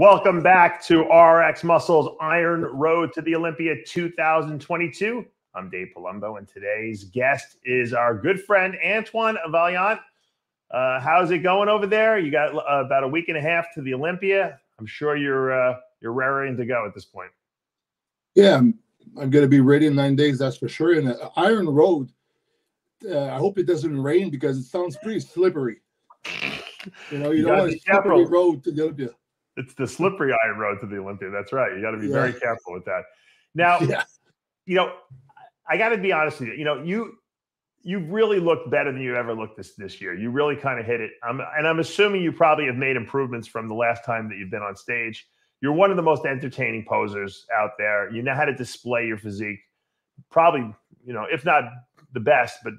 Welcome back to RXMuscle's Iron Road to the Olympia 2022. I'm Dave Palumbo, and today's guest is our good friend Antoine Vaillant. How's it going over there? You got about a week and a half to the Olympia. I'm sure you're raring to go at this point. Yeah, I'm going to be ready in 9 days, that's for sure. And Iron Road, I hope it doesn't rain because it sounds pretty slippery. You know, you don't want a slippery road to the Olympia. It's the slippery Iron Road to the Olympia. That's right. You got to be very careful with that. Now, you know, I got to be honest with you. You know, you've really looked better than you ever looked this year. You really kind of hit it. And I'm assuming you probably have made improvements from the last time that you've been on stage. You're one of the most entertaining posers out there. You know how to display your physique. Probably, you know, if not the best, but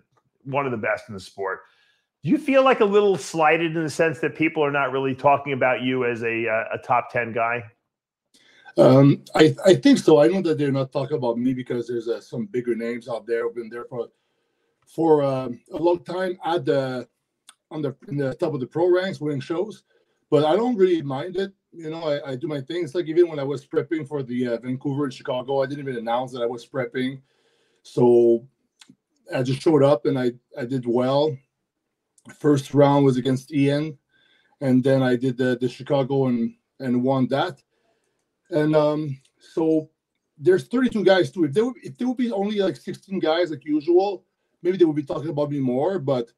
one of the best in the sport. Do you feel like a little slighted in the sense that people are not really talking about you as a top 10 guy? I think so. I know that they're not talking about me because there's some bigger names out there who've been there for a long time in the top of the pro ranks, winning shows. But I don't really mind it. You know, I do my things. Like even when I was prepping for the Vancouver and Chicago, I didn't even announce that I was prepping. So I just showed up and I did well. First round was against Ian, and then I did the Chicago and won that. And so there's 32 guys too. If there would be only like 16 guys like usual, maybe they would be talking about me more. But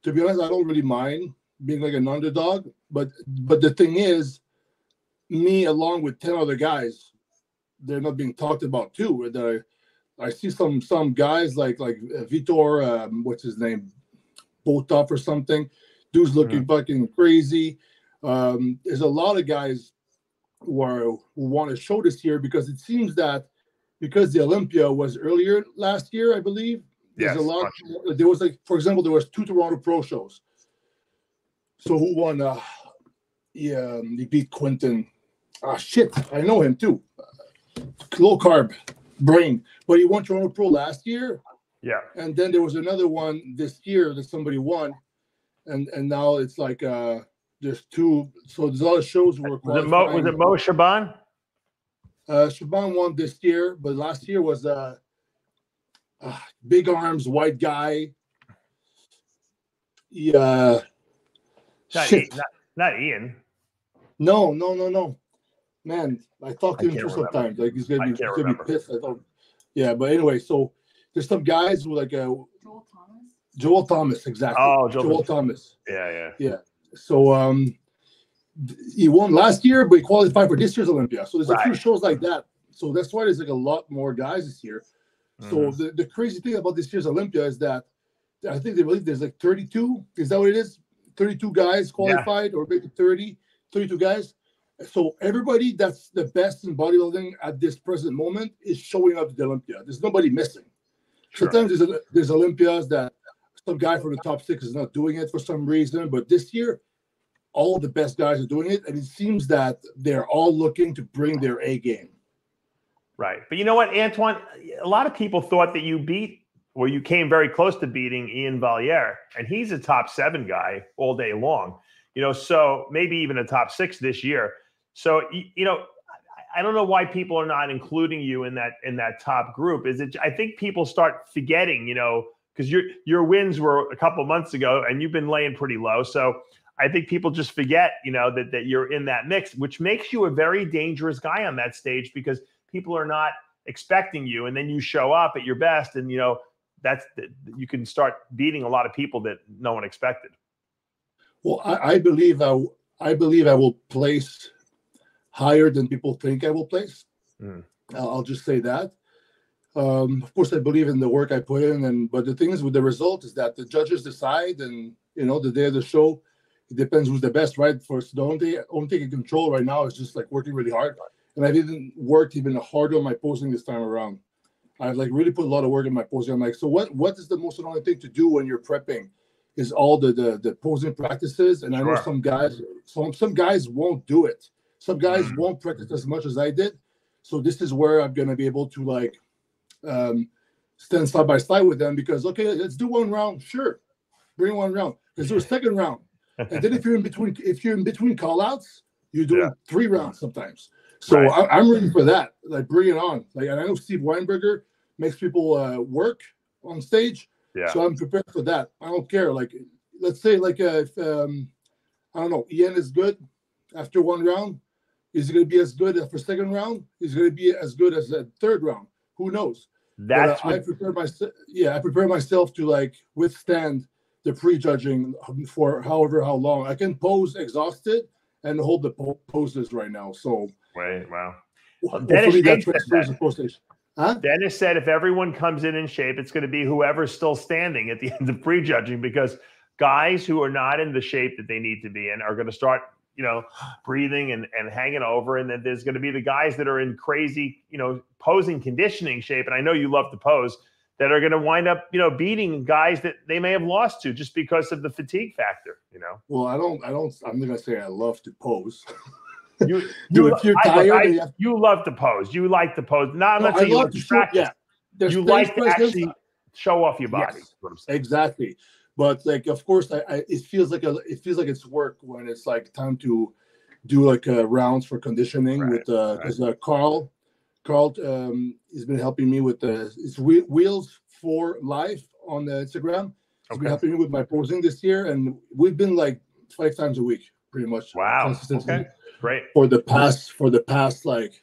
to be honest, I don't really mind being like an underdog. But the thing is, me along with 10 other guys, they're not being talked about too. I see some guys like Vitor, what's his name? Botov or something. Dude's looking fucking crazy. There's a lot of guys who want to show this year because it seems that because the Olympia was earlier last year, I believe. There's a lot. There was like, for example, there was 2 Toronto Pro shows. So who won? He beat Quentin. Shit, I know him too. Low carb brain, but he won Toronto Pro last year. Yeah, and then there was another one this year that somebody won, and now it's like there's 2. So there's a lot of shows were. Was it Mo Shaban? Shaban won this year, but last year was big arms, white guy. Yeah, not Ian. No. Man, I talked to him for some time. Like he's gonna be pissed. I thought, yeah, but anyway, so. There's some guys who like Joel Thomas, exactly. Oh, Joel Thomas. Yeah. So he won last year, but he qualified for this year's Olympia. So there's a few shows like that. So that's why there's like a lot more guys this year. So the crazy thing about this year's Olympia is that I think they believe there's like 32. Is that what it is? 32 guys qualified, or maybe 32 guys. So everybody that's the best in bodybuilding at this present moment is showing up to the Olympia. There's nobody missing. Sure. Sometimes there's Olympias that some guy from the top 6 is not doing it for some reason, but this year, all the best guys are doing it, and it seems that they're all looking to bring their A game. Right, but you know what, Antoine? A lot of people thought that you came very close to beating Ian Valliere, and he's a top 7 guy all day long. You know, so maybe even a top 6 this year. So you know. I don't know why people are not including you in that top group. I think people start forgetting, you know, because your wins were a couple months ago and you've been laying pretty low. So I think people just forget, you know, that you're in that mix, which makes you a very dangerous guy on that stage because people are not expecting you, and then you show up at your best, and you know you can start beating a lot of people that no one expected. Well, I believe I will place higher than people think I will place. I'll just say that. Of course, I believe in the work I put in, but the thing is with the result is that the judges decide, and you know the day of the show, it depends who's the best, right? First, the only thing in control right now is just like working really hard, and I didn't work even harder on my posing this time around. I like really put a lot of work in my posing. I'm like, so what is the most annoying thing to do when you're prepping? Is all the posing practices, and I know some guys won't do it. Some guys won't practice as much as I did. So this is where I'm going to be able to like stand side by side with them because, okay, let's do 1 round. Sure. Bring 1 round. Let's do a second round. And then if you're in between call outs, You're doing 3 rounds sometimes. So I'm ready for that. Like, bring it on. Like, and I know Steve Weinberger makes people work on stage. Yeah. So I'm prepared for that. I don't care. Like, let's say, like, if I don't know, Ian is good after 1 round. Is he going to be as good for second round? Is he going to be as good as the third round? Who knows? That's I prepare myself. Yeah, I prepare myself to like withstand the prejudging for however how long. I can pose exhausted and hold the poses right now. So wow. Well, Dennis that transfers the stage. Huh? Dennis said if everyone comes in shape, it's going to be whoever's still standing at the end of prejudging, because guys who are not in the shape that they need to be in are going to start, breathing and hanging over. And then there's going to be the guys that are in crazy, posing conditioning shape. And I know you love to pose, that are going to wind up, beating guys that they may have lost to just because of the fatigue factor, Well, I'm not going to say I love to pose. You love to pose. You like to pose. I'm not saying you love to practice. You like to actually show off your body. Yes, exactly. But like, of course, it feels like it's work when it's like time to do like rounds for conditioning with because Carl has been helping me with it's Wheels for Life on the Instagram. He's been helping me with my posing this year, and we've been like 5 times a week, pretty much. Wow. Okay. Great. For the past like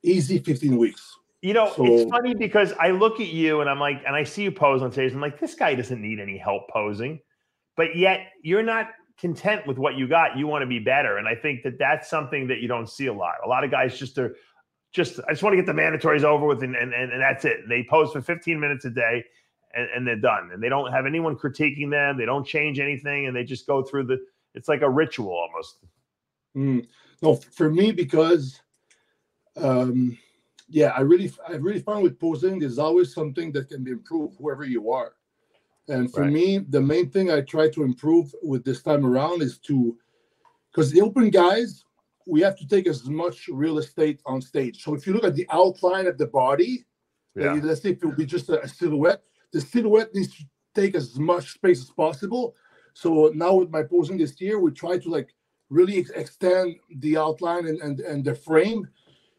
easy 15 weeks. It's funny because I look at you and I'm like, and I see you pose on stage. I'm like, this guy doesn't need any help posing, but yet you're not content with what you got. You want to be better. And I think that that's something that you don't see a lot. A lot of guys I just want to get the mandatories over with and that's it. They pose for 15 minutes a day and they're done. And they don't have anyone critiquing them. They don't change anything. And they just go through it's like a ritual almost. No, for me, because I really found with posing, there's always something that can be improved, whoever you are. And for me, the main thing I try to improve with this time around is because the open guys, we have to take as much real estate on stage. So if you look at the outline of the body, let's say if it will be just a silhouette, the silhouette needs to take as much space as possible. So now with my posing this year, we try to like really extend the outline and the frame.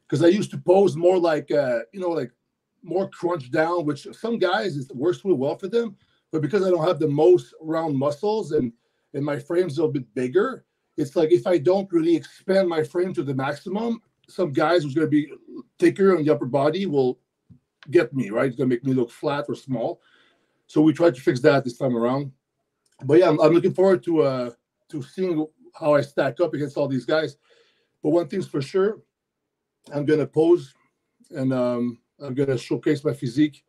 Because I used to pose more like, like more crunched down, which some guys works really well for them. But because I don't have the most round muscles and my frame's a little bit bigger, it's like if I don't really expand my frame to the maximum, some guys who's going to be thicker on the upper body will get me, right? It's going to make me look flat or small. So we tried to fix that this time around. But yeah, I'm looking forward to seeing how I stack up against all these guys. But one thing's for sure, I'm going to pose and I'm going to showcase my physique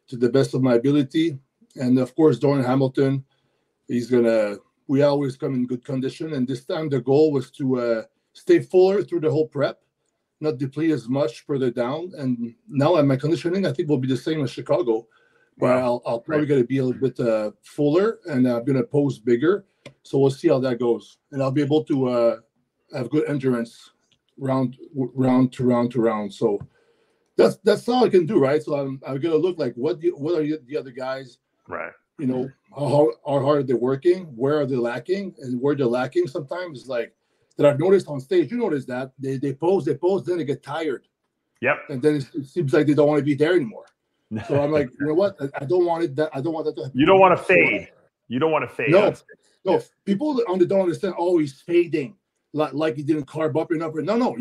to the best of my ability. And of course, Dorian Hamilton, we always come in good condition. And this time the goal was to stay fuller through the whole prep, not deplete as much further down. And now my conditioning, I think, will be the same as Chicago. But I'll probably going to be a little bit fuller and I'm going to pose bigger. So we'll see how that goes. And I'll be able to have good endurance round to round. So that's all I can do, right? So I'm gonna look like what are the other guys, right? How hard are they working? Where are they lacking? And where they're lacking sometimes is like that I've noticed on stage. You notice that they pose, then they get tired. Yep. And then it seems like they don't want to be there anymore. So I'm like, you know what? I don't want that. I don't want that to happen. You don't want to fade. You don't want to fade. No. People don't understand. Oh, he's fading. Like he didn't carb up enough. No,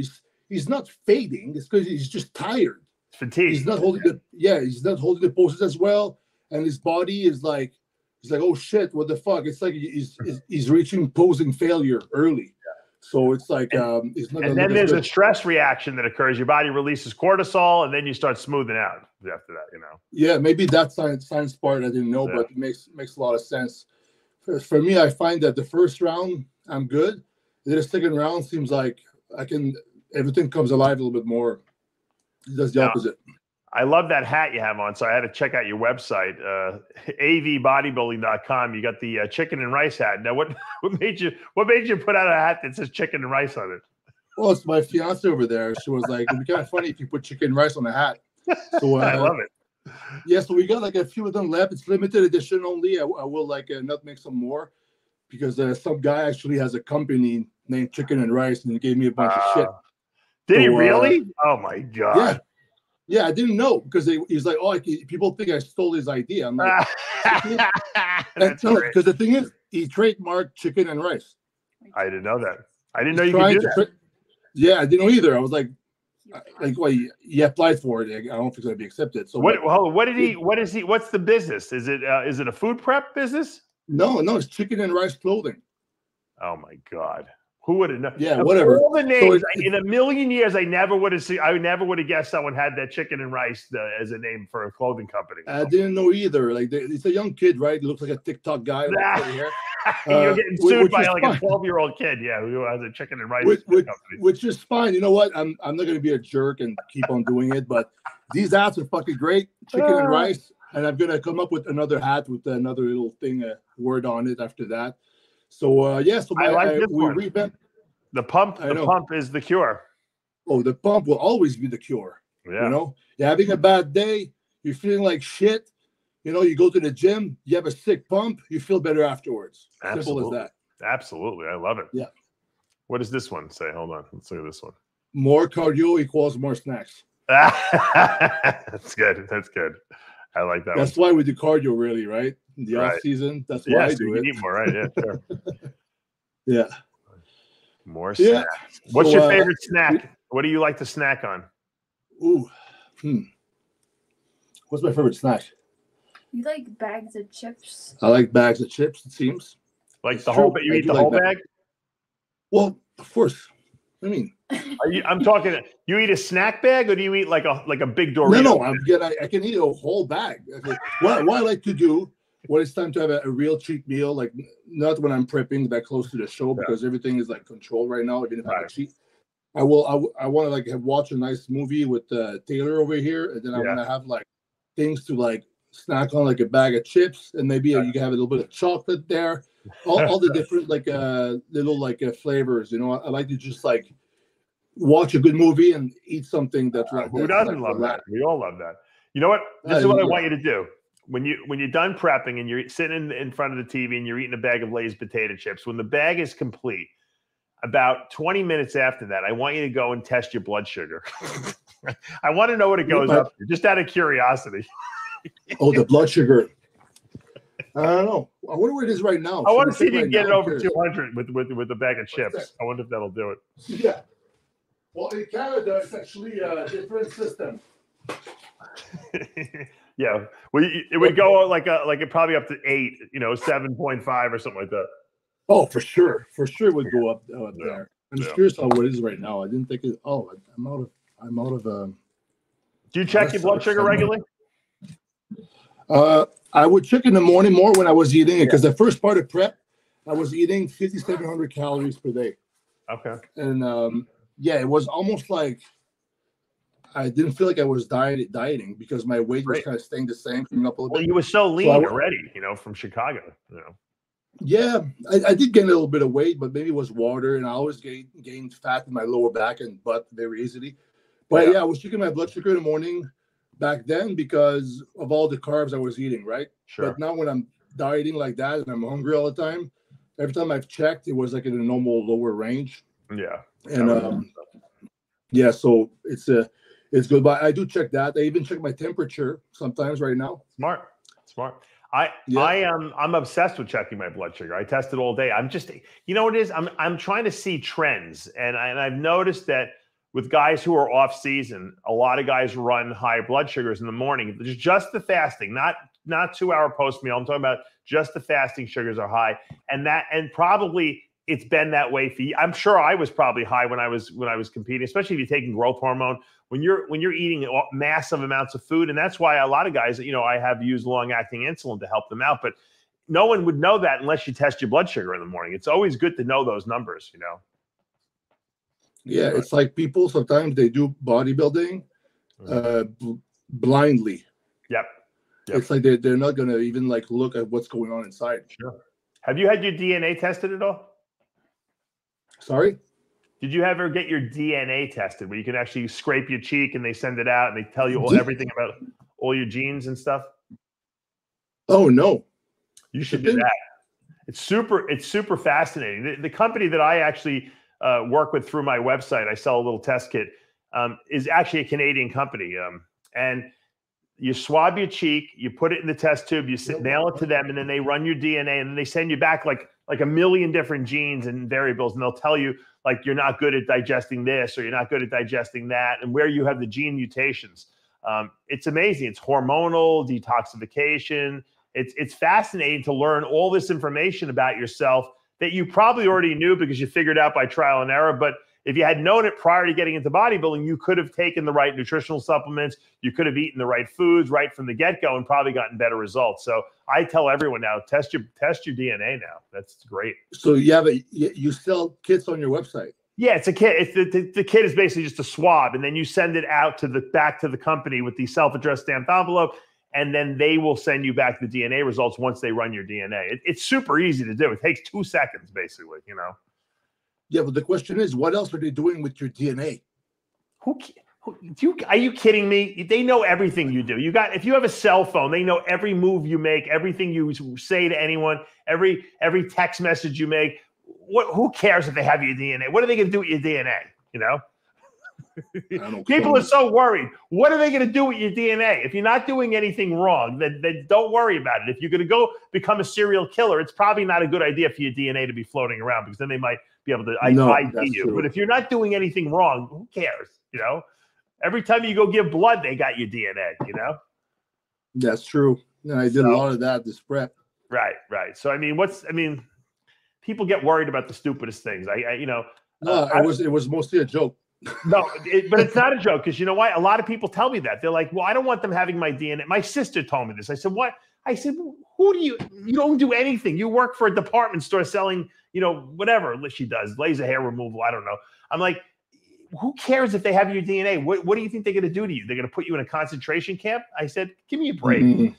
he's not fading. It's because he's just tired. Fatigue. He's not holding the poses as well, and his body is like, he's like, oh shit, what the fuck? It's like he's reaching posing failure early. So it's like it's not. And then there's a stress reaction that occurs. Your body releases cortisol, and then you start smoothing out after that. Yeah, maybe that science part I didn't know, but it makes a lot of sense. For me, I find that the first round I'm good. Then the second round seems like everything comes alive a little bit more. It does the opposite. I love that hat you have on. So I had to check out your website, avbodybuilding.com. You got the chicken and rice hat. Now, what made you put out a hat that says chicken and rice on it? Well, it's my fiance over there. She was like, it'd be kind of funny if you put chicken and rice on a hat. So I love it. Yeah, so we got like a few of them left. It's limited edition only. I will not make some more. because some guy actually has a company named Chicken and Rice, and he gave me a bunch of shit. Did he really? Oh my god! Yeah, yeah, I didn't know because he's like, oh, people think I stole his idea. I'm like, because the thing is, he trademarked Chicken and Rice. I didn't know that. I didn't know you could do that. Yeah, I didn't know either. I was like, well, he applied for it. I don't know if it's going to be accepted. So what did he? What is he? What's the business? Is it a food prep business? No, it's Chicken and Rice clothing. Oh my god. Who would have known? Yeah, whatever. All the names in a million years, I never would have seen. I never would have guessed someone had that Chicken and Rice as a name for a clothing company. I didn't know either. Like, he's a young kid, right? He looks like a TikTok guy. You're getting sued by like a 12-year-old kid, who has a Chicken and Rice company. Which is fine. You know what? I'm not going to be a jerk and keep on doing it, but these hats are fucking great. Chicken and Rice, and I'm going to come up with another hat with another little thing, word on it after that. So so we revamped. The pump. The pump is the cure. Oh, the pump will always be the cure. Yeah. You know, you're having a bad day, you're feeling like shit. You know, you go to the gym, you have a sick pump, you feel better afterwards. Absolutely. Simple as that. Absolutely, I love it. Yeah. What does this one say? Hold on, let's look at this one. More cardio equals more snacks. That's good. That's good. I like that. That's why we do cardio, really, right? In the off season, that's why I do it. You eat more, right? Yeah, sure. Yeah. More snacks. What's your favorite snack? What do you like to snack on? Ooh. What's my favorite snack? You like bags of chips? I like bags of chips, it seems. Like it's the whole bag? You eat the whole bag? Well, of course. I mean, I'm talking. You eat a snack bag, or do you eat like a big Dorito? No. I can eat a whole bag. What I like to do when it's time to have a real cheat meal, like not when I'm prepping that close to the show, because everything is like controlled right now. Even if I cheat, I want to like watch a nice movie with Taylor over here, and then I want to have like things to like snack on, like a bag of chips, and maybe you can have a little bit of chocolate there. All the different like little like flavors. You know, I like to just like watch a good movie and eat something that's like. Who doesn't love that? We all love that. You know what? This is what I want you to do. When you're done prepping and you're sitting in front of the TV and you're eating a bag of Lay's potato chips, when the bag is complete, about 20 minutes after that, I want you to go and test your blood sugar. I want to know what it goes up to, just out of curiosity. Oh, the blood sugar. I don't know. I wonder what it is right now. I want to see if you can get it over 200 with a bag of chips. I wonder if that'll do it. Yeah. Well, in Canada, it's actually a different system. Yeah, well, it would go like probably up to 8, 7.5 or something like that. Oh, for sure, it would go up there. I'm just curious how what it is right now. I didn't think it. Oh, I'm out of. Do you check your blood sugar regularly? I would check in the morning more when I was eating it, because the first part of prep, I was eating 5,700 calories per day. Okay. And it was almost like I didn't feel like I was dieting because my weight was kind of staying the same, coming up a little bit. Well, you were so lean already, from Chicago. Yeah, I did gain a little bit of weight, but maybe it was water, and I always gained fat in my lower back and butt very easily. But I was checking my blood sugar in the morning back then because of all the carbs I was eating, right? Sure. But now when I'm dieting like that and I'm hungry all the time, every time I've checked, it was like in a normal lower range. Yeah. And so it's good. But I do check that. I even check my temperature sometimes right now. Smart. I'm obsessed with checking my blood sugar. I test it all day. I'm just, what it is? I'm trying to see trends, and I've noticed that with guys who are off season, a lot of guys run high blood sugars in the morning. Just the fasting, not 2-hour post meal. I'm talking about just the fasting sugars are high, and probably it's been that way for you. I'm sure I was probably high when I was competing, especially if you're taking growth hormone. When you're eating massive amounts of food, and that's why a lot of guys, I have used long-acting insulin to help them out, but no one would know that unless you test your blood sugar in the morning. It's always good to know those numbers, Yeah, it's like people sometimes they do bodybuilding blindly. Yep. It's like they're not gonna even like look at what's going on inside. Sure. Have you had your DNA tested at all? Sorry? Did you ever get your DNA tested where you can actually scrape your cheek and they send it out and they tell you everything about all your genes and stuff? Oh, no. You should do that. It's super fascinating. The company that I actually work with through my website, I sell a little test kit, is actually a Canadian company. And you swab your cheek, you put it in the test tube, you nail it to them, and then they run your DNA, and then they send you back like a million different genes and variables, and they'll tell you like you're not good at digesting this or you're not good at digesting that, and where you have the gene mutations. It's amazing. It's hormonal detoxification. It's fascinating to learn all this information about yourself that you probably already knew because you figured out by trial and error. But if you had known it prior to getting into bodybuilding, you could have taken the right nutritional supplements. You could have eaten the right foods right from the get-go and probably gotten better results. So I tell everyone now, test your DNA now. That's great. So you sell kits on your website? Yeah, it's a kit. The kit is basically just a swab, and then you send it out back to the company with the self-addressed stamped envelope, and then they will send you back the DNA results once they run your DNA. It's super easy to do. It takes 2 seconds, basically, you know. Yeah, but the question is, what else are they doing with your DNA? Are you kidding me? They know everything you do. If you have a cell phone, they know every move you make, everything you say to anyone, every text message you make. Who cares if they have your DNA? What are they going to do with your DNA? You know, people are so worried. What are they going to do with your DNA? If you're not doing anything wrong, then don't worry about it. If you're going to go become a serial killer, it's probably not a good idea for your DNA to be floating around because then they might be able to ID you. True. But if you're not doing anything wrong, who cares? You know, every time you go give blood, they got your DNA. You know, that's true. Yeah, I did a lot of that this prep. Right. So I mean, people get worried about the stupidest things. It was mostly a joke. No, but it's not a joke because you know why? A lot of people tell me that. They're like, well, I don't want them having my DNA. My sister told me this. I said, what? I said, who do you don't do anything. You work for a department store selling, whatever she does, laser hair removal. I don't know. I'm like, who cares if they have your DNA? What do you think they're going to do to you? They're going to put you in a concentration camp? I said, give me a break. Mm-hmm.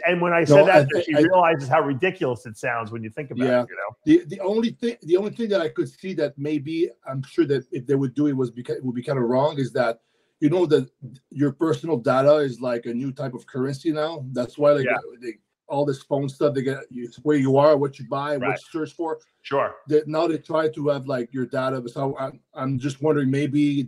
And when I said she realizes how ridiculous it sounds when you think about it. The only thing that I could see that maybe I'm sure that if they would do it would be kind of wrong is that that your personal data is like a new type of currency now. That's why all this phone stuff, they get where you are, what you buy, what you search for. Sure. Now they try to have like your data. So I'm just wondering maybe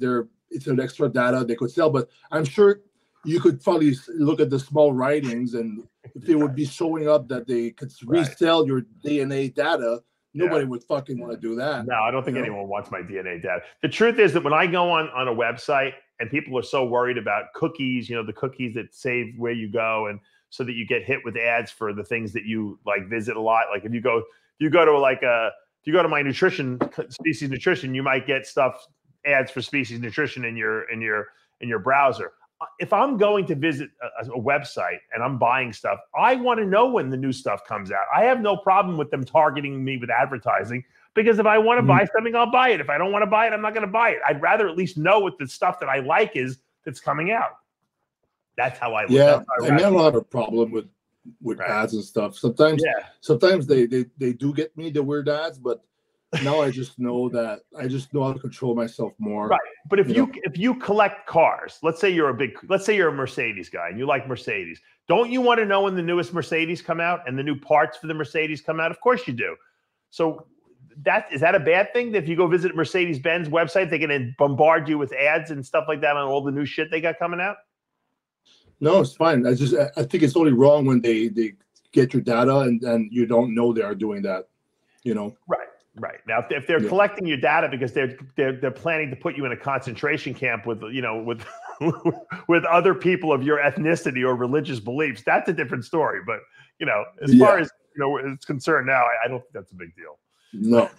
it's an extra data they could sell, but I'm sure you could probably look at the small writings, and if they would be showing up that they could resell your DNA data, nobody would fucking want to do that. No, I don't think anyone wants my DNA data. The truth is that when I go on a website and people are so worried about cookies, the cookies that save where you go, and so that you get hit with ads for the things that you like visit a lot. Like if you go to my nutrition, Species Nutrition, you might get ads for Species Nutrition in your browser. If I'm going to visit a website and I'm buying stuff, I want to know when the new stuff comes out. I have no problem with them targeting me with advertising because if I want to buy something, I'll buy it. If I don't want to buy it, I'm not going to buy it. I'd rather at least know what the stuff that I like is that's coming out. That's how I look. Yeah, I don't have a problem with ads and stuff. Sometimes they do get me the weird ads, but now I just know how to control myself more. Right. But if you collect cars, let's say you're a Mercedes guy and you like Mercedes. Don't you want to know when the newest Mercedes come out and the new parts for the Mercedes come out? Of course you do. So is that a bad thing? That if you go visit Mercedes-Benz website, they're going to bombard you with ads and stuff like that on all the new shit they got coming out? No, it's fine. I think it's only wrong when they get your data and you don't know they are doing that, Right. Now, if they're collecting your data because they're planning to put you in a concentration camp with with other people of your ethnicity or religious beliefs, that's a different story. But as far as it's concerned now, I don't think that's a big deal. No.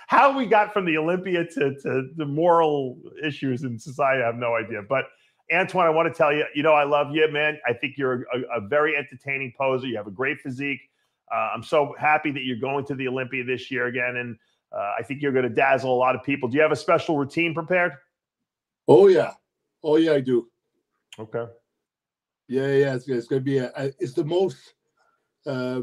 How we got from the Olympia to the moral issues in society, I have no idea. But Antoine, I want to tell you, I love you, man. I think you're a very entertaining poser. You have a great physique. I'm so happy that you're going to the Olympia this year again, and I think you're going to dazzle a lot of people. Do you have a special routine prepared? Oh yeah, I do. Okay. Yeah. It's going to be it's the most how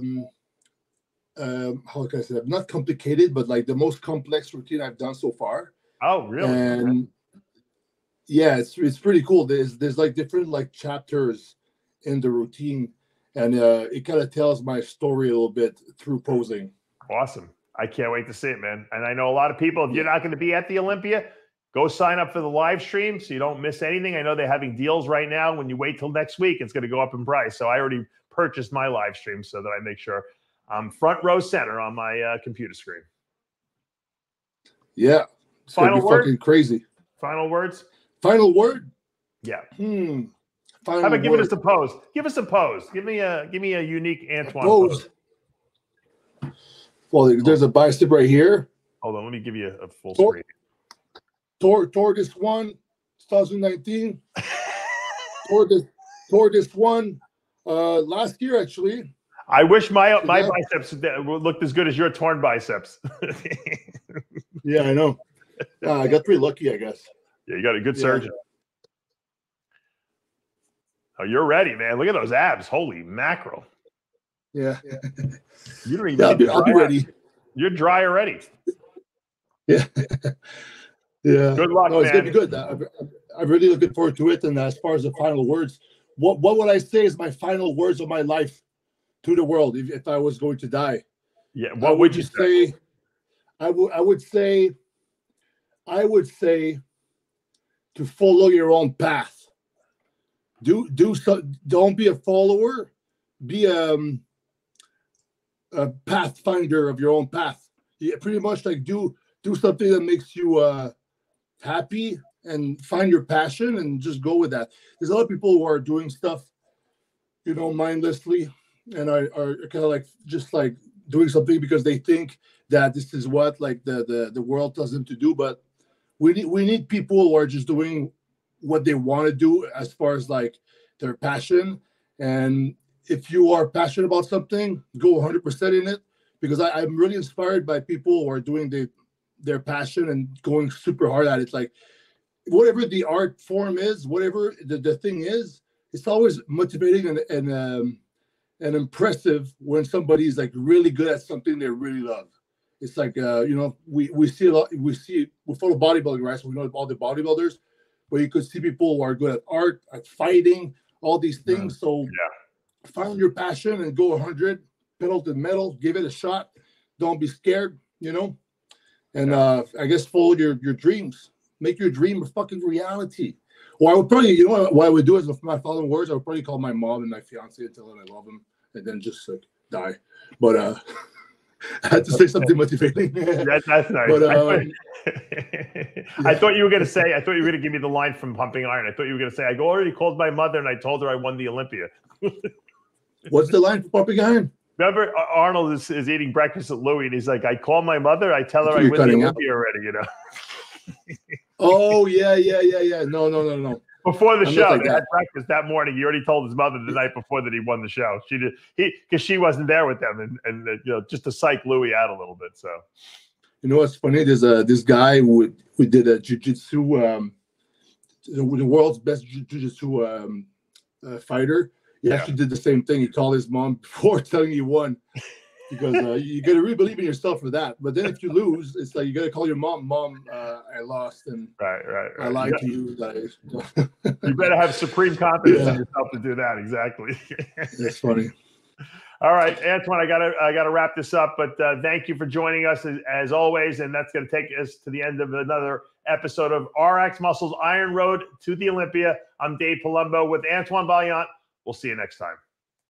can I say that? Not complicated, but like the most complex routine I've done so far. Oh, really? And yeah, it's pretty cool. There's like different like chapters in the routine. And it kind of tells my story a little bit through posing. Awesome. I can't wait to see it, man. And I know a lot of people, if you're not going to be at the Olympia, go sign up for the live stream so you don't miss anything. I know they're having deals right now. When you wait till next week, it's going to go up in price. So I already purchased my live stream so that I make sure I'm front row center on my computer screen. Yeah. It's Final word? fucking crazy. Final words? Final word? Yeah. Final How about word. giving us a pose? Give us a pose. Give me a unique Antoine pose. pose. Well, there's a bicep right here. Hold on, let me give you a full screen. Toward this one, 2019. toward this one, last year actually. I wish my biceps looked as good as your torn biceps. Yeah, I know. I got pretty lucky, I guess. Yeah, you got a good surgeon. Oh, you're ready, man. Look at those abs. Holy mackerel. Yeah. You don't even I'll be ready. You're dry already. Yeah. Yeah. Good luck, no, it's man. gonna be good. I'm really looking forward to it. And as far as the final words, what would I say is my final words of my life to the world if I was going to die? Yeah. What would you say? I would say to follow your own path. Do so. Don't be a follower. Be a pathfinder of your own path. You pretty much like do something that makes you happy and find your passion and just go with that. There's a lot of people who are doing stuff, mindlessly, and are kind of like just like doing something because they think that this is what like the world tells them to do. But we need people who are just doing what they want to do as far as like their passion. And if you are passionate about something, go 100% in it, because I'm really inspired by people who are doing their passion and going super hard at it. Like whatever the art form is, whatever the thing is, it's always motivating and impressive when somebody's like really good at something they really love. It's like, we see a lot, we follow bodybuilding, right? So we know all the bodybuilders, but you could see people who are good at art, at fighting, all these things. So find your passion and go 100, pedal to the metal, give it a shot. Don't be scared, and I guess follow your dreams. Make your dream a fucking reality. Or I would probably, what I would do is with my following words, I would probably call my mom and my fiance and tell them I love them, and then just like die. But I had to say something motivating. That's nice. But, I thought you were going to give me the line from Pumping Iron. I thought you were going to say, I already called my mother and I told her I won the Olympia. What's the line for Pumping Iron? Remember, Arnold is eating breakfast at Louis, and he's like, I call my mother, I tell her I win the Olympia already, Oh, yeah. No. Before the show, they had breakfast that morning. He already told his mother the night before that he won the show. Because she wasn't there with them, and just to psych Louis out a little bit. So, what's funny? There's this guy who did a jiu-jitsu, the world's best jiu-jitsu fighter. He actually did the same thing. He called his mom before telling he won, because you got to really believe in yourself for that. But then if you lose, it's like you got to call your mom. I lost, and right. I lied to you. You better have supreme confidence in yourself to do that. Exactly. That's funny. All right, Antoine, I gotta wrap this up. But thank you for joining us as always, and that's going to take us to the end of another episode of RX Muscle's Iron Road to the Olympia. I'm Dave Palumbo with Antoine Vaillant. We'll see you next time.